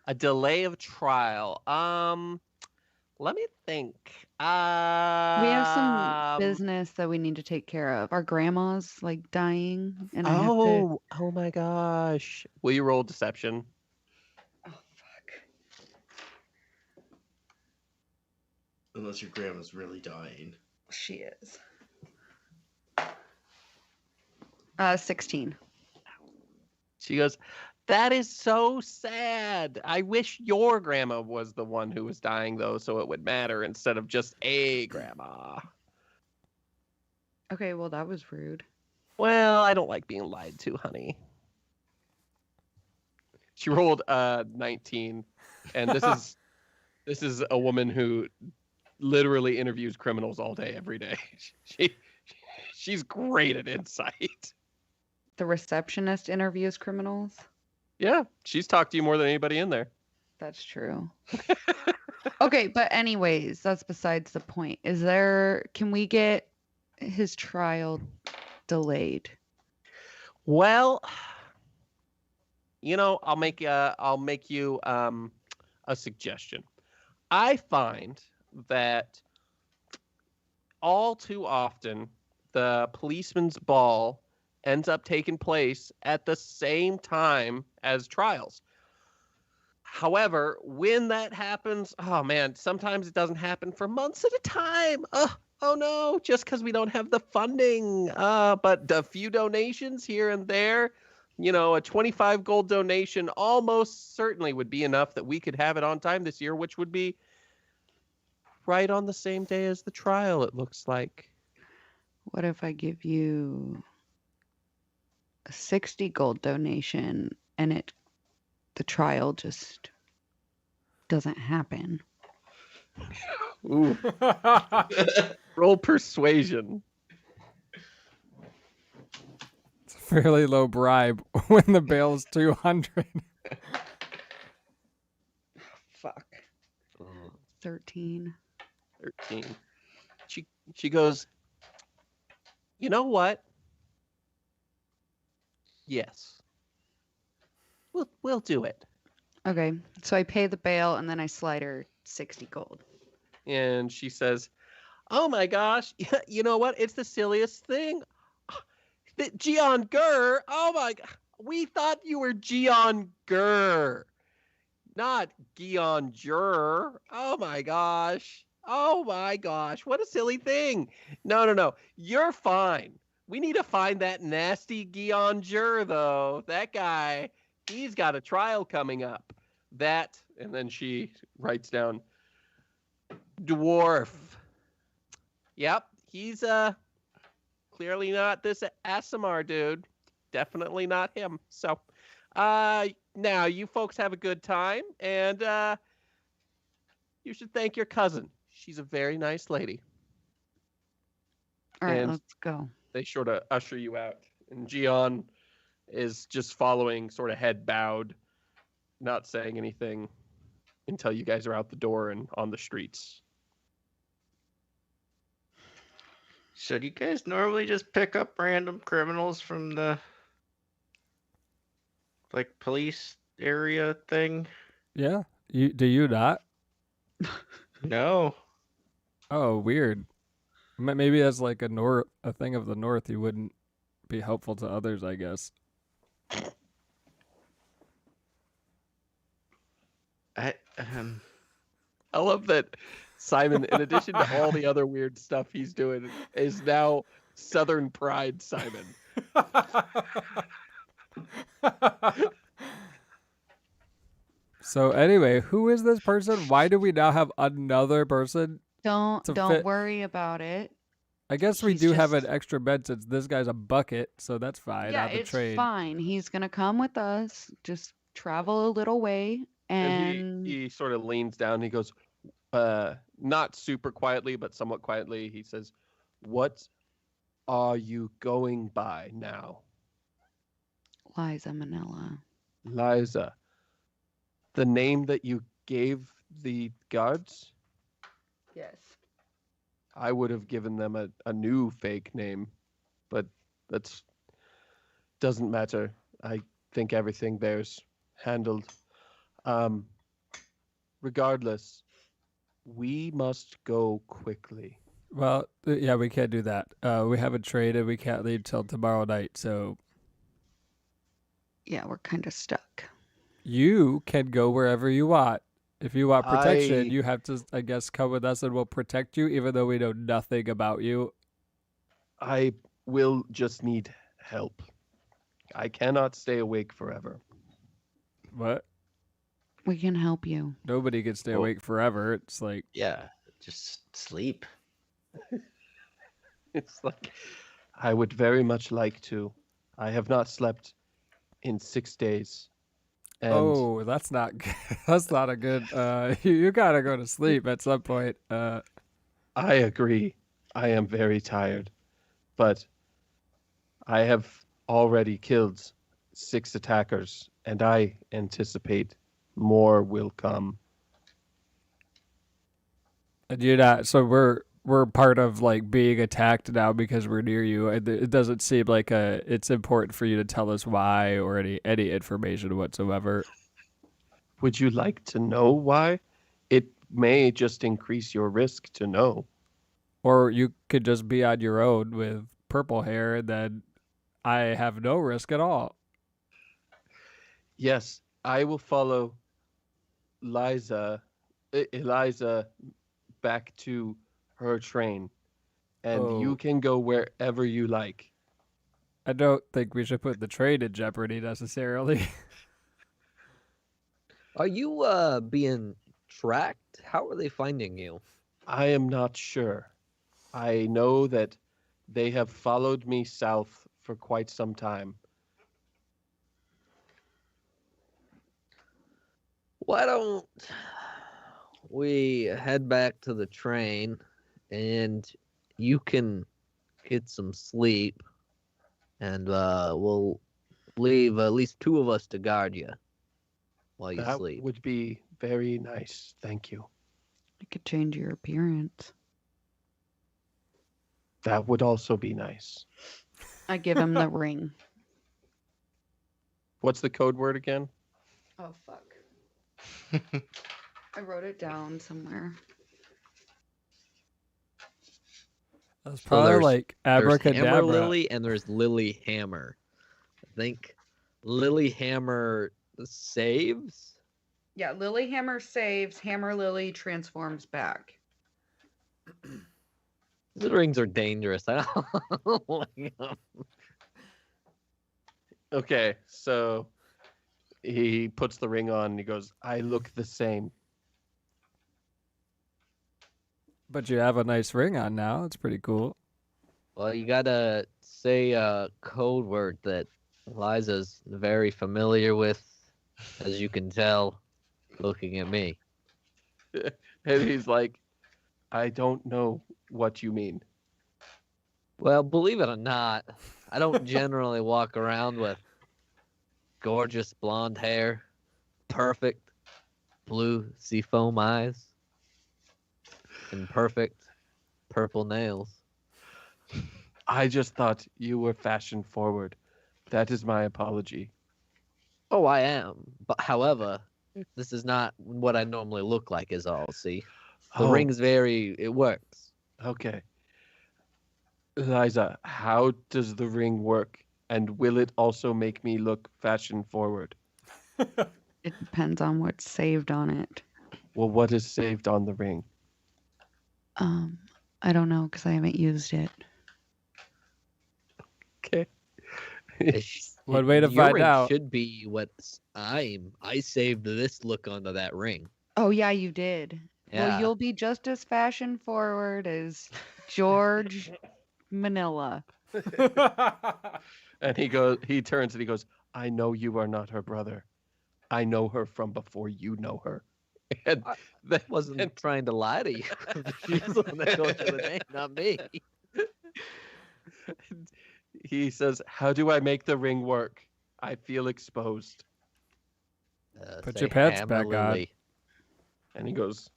a delay of trial. Let me think. we have some business that we need to take care of. Our grandma's like dying, and I have to. Oh my gosh. Will you roll deception? Oh fuck! Unless your grandma's really dying. She is. 16. She goes, "That is so sad. I wish your grandma was the one who was dying, though, so it would matter instead of just a grandma." Okay, well that was rude. Well, I don't like being lied to, honey. She rolled 19, and this is a woman who literally interviews criminals all day, every day. She's great at insight. The receptionist interviews criminals. Yeah, she's talked to you more than anybody in there. That's true. Okay, but anyways, that's besides the point. Can we get his trial delayed? Well, I'll make you a suggestion. I find that all too often the policeman's ball ends up taking place at the same time as trials. However, when that happens, oh man, sometimes it doesn't happen for months at a time. Oh no, just because we don't have the funding. But a few donations here and there, a 25 gold donation almost certainly would be enough that we could have it on time this year, which would be right on the same day as the trial, it looks like. What if I give you a 60 gold donation and the trial just doesn't happen? Ooh. Roll persuasion. It's a fairly low bribe when the bail is 200. Fuck. 13. 13. She goes, you know what? Yes. We'll do it. Okay, so I pay the bail and then I slide her 60 gold. And she says, oh my gosh, you know what? It's the silliest thing. Gian Gur, oh my god. We thought you were Gian Gur, not Gian Jur. Oh my gosh. Oh my gosh. What a silly thing. No. You're fine. We need to find that nasty Gian Jur, though. That guy, he's got a trial coming up. That, and then she writes down dwarf. Yep, he's clearly not this Asimar dude. Definitely not him. So, now you folks have a good time, and you should thank your cousin. She's a very nice lady. All right, And let's go. they sort of usher you out, and Gian is just following, sort of head bowed, not saying anything until you guys are out the door and on the streets. So do you guys normally just pick up random criminals from the police area thing? Yeah. Do you not? No. Oh, weird. Maybe as like a thing of the north, you wouldn't be helpful to others, I guess. I love that Simon, in addition to all the other weird stuff he's doing, is now Southern Pride Simon. So anyway, who is this person? Why do we now have another person? Don't fit- worry about it. I guess we He's do have just- an extra bed since this guy's a bucket, so that's fine. Yeah, Out the it's trade. fine. He's gonna come with us. Just travel a little way, and he sort of leans down. He goes, not super quietly, but somewhat quietly. He says, "What are you going by now?" Liza Manila. Liza. The name that you gave the guards? Yes. I would have given them a new fake name, but that's doesn't matter. I think everything there's handled. Regardless, we must go quickly. Well, yeah, we can't do that. We haven't traded. We can't leave till tomorrow night, so Yeah, we're kind of stuck. you can go wherever you want. If you want protection, I- you have to, I guess, come with us and we'll protect you, even though we know nothing about you. I will just need help. I cannot stay awake forever. What? We can help you. Nobody can stay Well- awake forever. It's like, yeah, just sleep. It's like, I would very much like to. I have not slept in 6 days. And oh, that's not good. That's not a good. You gotta go to sleep at some point. I agree. I am very tired. But I have already killed 6 attackers, and I anticipate more will come. And you're not. So we're we're part of like being attacked now because we're near you. It doesn't seem like it's important for you to tell us why or any information whatsoever. Would you like to know why? It may just increase your risk to know. Or you could just be on your own with purple hair, and then I have no risk at all. Yes, I will follow Eliza back to her train, and Oh. you can go wherever you like. I don't think we should put the train in jeopardy necessarily. Are you being tracked? How are they finding you? I am not sure. I know that they have followed me south for quite some time. Why don't we head back to the train and you can get some sleep and we'll leave at least 2 of us to guard you while you That sleep. would be very nice. Thank you. I could change your appearance. That would also be nice. I give him the ring. What's the code word again? Oh, fuck. I wrote it down somewhere. That's So probably like There's Hammer abracadabra. Lily and there's Lily Hammer. I think Lily Hammer saves. Yeah, Lilyhammer saves, Hammer Lily transforms back. The rings are dangerous. I don't like 'em. Okay, so he puts the ring on and he goes, I look the same. But you have a nice ring on now. It's pretty cool. Well, you gotta say a code word that Liza's very familiar with, as you can tell, looking at me. And he's like, I don't know what you mean. Well, believe it or not, I don't generally walk around with gorgeous blonde hair, perfect blue seafoam eyes, and perfect purple nails. I just thought you were fashion forward. That is my apology. Oh, I am. But however, this is not what I normally look like, is all. See, the Oh, ring's it works. okay. Eliza, how does the ring work? And will it also make me look fashion forward? It depends on what's saved on it. Well, what is saved on the ring? I don't know because I haven't used it. Okay. One way to Your find ring out. should be what I saved this look onto that ring. Oh yeah, you did. Yeah. Well, you'll be just as fashion forward as George Manila. And he turns and he goes, I know you are not her brother. I know her from before you know her. And that Wasn't trying to lie to you. She's the one that told you the name, not me. he says, how do I make the ring work? I feel exposed. Put Say your pants Hammer back on. Lily. And he goes,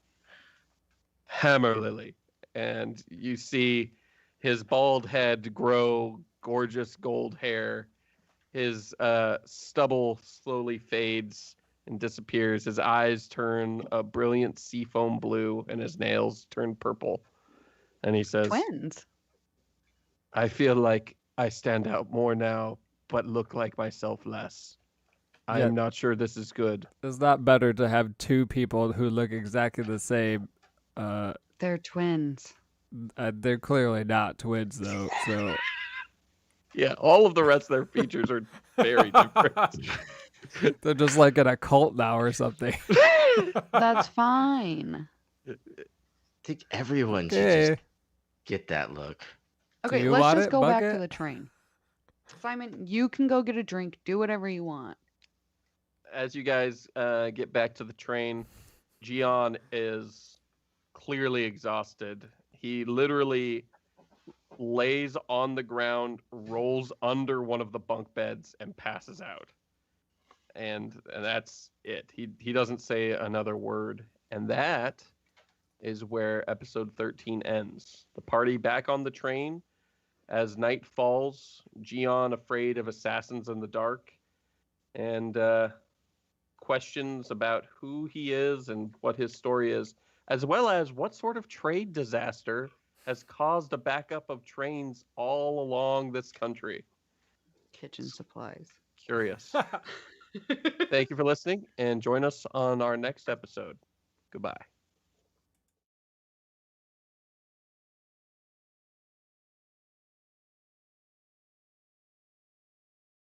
Hammer Lily. And you see his bald head grow gorgeous gold hair. His stubble slowly fades and disappears. His eyes turn a brilliant seafoam blue, and his nails turn purple. And he says, Twins. I feel like I stand out more now, but look like myself less. I Yeah. am not sure this is good. It's not better to have two people who look exactly the same. They're twins. They're clearly not twins, though. So Yeah, all of the rest of their features are very different. they're just like in a cult now or something. That's fine. I think everyone should Okay. just get that look. Okay, you let's want just it, go back to Bucket? the train. Simon, you can go get a drink. Do whatever you want. As you guys get back to the train, Gian is clearly exhausted. He literally lays on the ground, rolls under one of the bunk beds, and passes out. And that's it. He doesn't say another word. And that is where episode 13 ends. The party back on the train. As night falls, Gion afraid of assassins in the dark, and questions about who he is and what his story is, as well as what sort of trade disaster has caused a backup of trains all along this country. Kitchen supplies. Curious. Thank you for listening, and join us on our next episode. Goodbye.